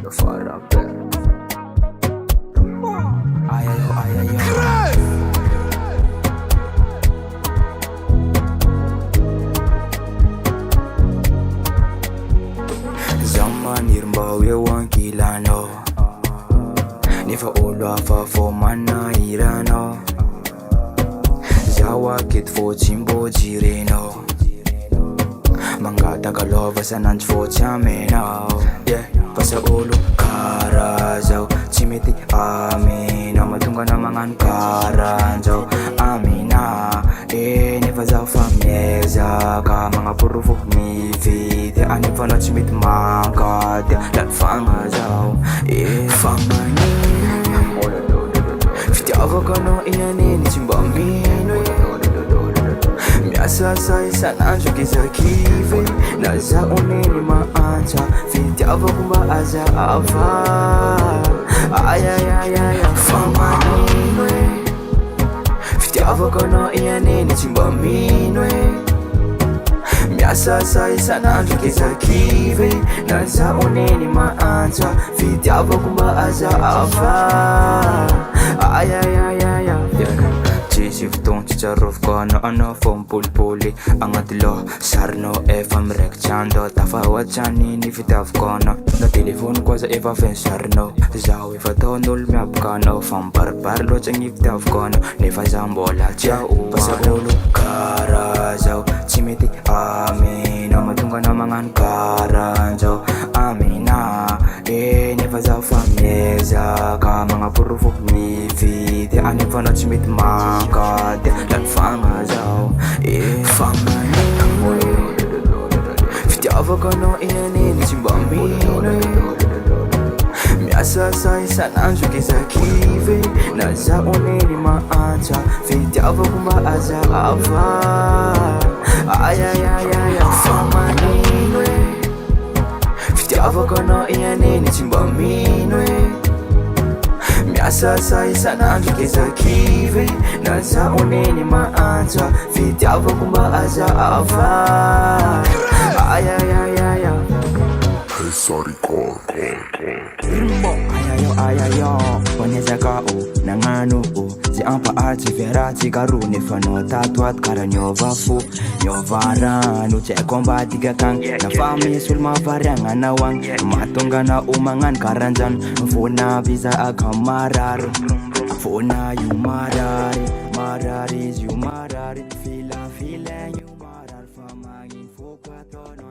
The fire rapper. Ayayo, ayayo. Zaman irmbao ewan kilano. Nefa olo hafa fô manahirana. Zaho aketo fô tsy mbô jirenao. Mangataka lova sanandro fô tsy amenao. Basa olo karaha zao tsy mety amina. Mahatonga na magnano karan'zao amina. Nefa zaho fa miezaka magnaporofo mividy. Anefa anao tsy mety mankady. Lalifagna zaho fagnanino fitiavako anao ianiny tsy mba mino. Miasa isanandro kizakivy na zaho niny maantsa. Fitiavako mba azava. Ayayayaya fagnanino fitiavako anao ianiny tsy mba mino. Miasa isanandro kizakivy na zaho niny maantsa. Fitiavako mba azava. Ayayayaya tsisy fotoagna tsy tsarovako anao fô mipolipoly agnaty loha sarinao efa miraikitry andro. Tafahoatry aniny fitiavako anao na telefony koa za efa feno sarinao. Zaho efa ataon'olo miabaka anao fa mibaribary loatra gny fitiavako anao. Nefa zaho mbola tsy basa olo karaha zao tsy mety amina. Mahatonga na magnano karan'zao amina. Nefa zaho fa miezaka magnaporofo mividy. Anefa anao tsy mety mankady. Lalifagna zaho fagnanino fitiavako anao ianiny tsy mba mino. Miasa isanandro kizakivy na zaho niny maantsa. Fitiavako mba azava. Ayayayaya fagnanino fitiavako anao ianiny tsy mba mino. Miasa isanandro kizakivy na zaho niny maantsa. Fitiavako mba azava. Ayayayaya Sorry call. Ayayo Ponezaka nagnano zay ampaharitsy veratsika ro. Nefa anao tato ato karaha niova fo niova rano. Tsy haiko ambadika akagny nafa misy olo mahavariagna anao agny. Mahatonga anao magnano karan'zany. Fona viza akamarary. Fona io marary izy io marary. Filafilagny io marary fa magnino fô ko atao.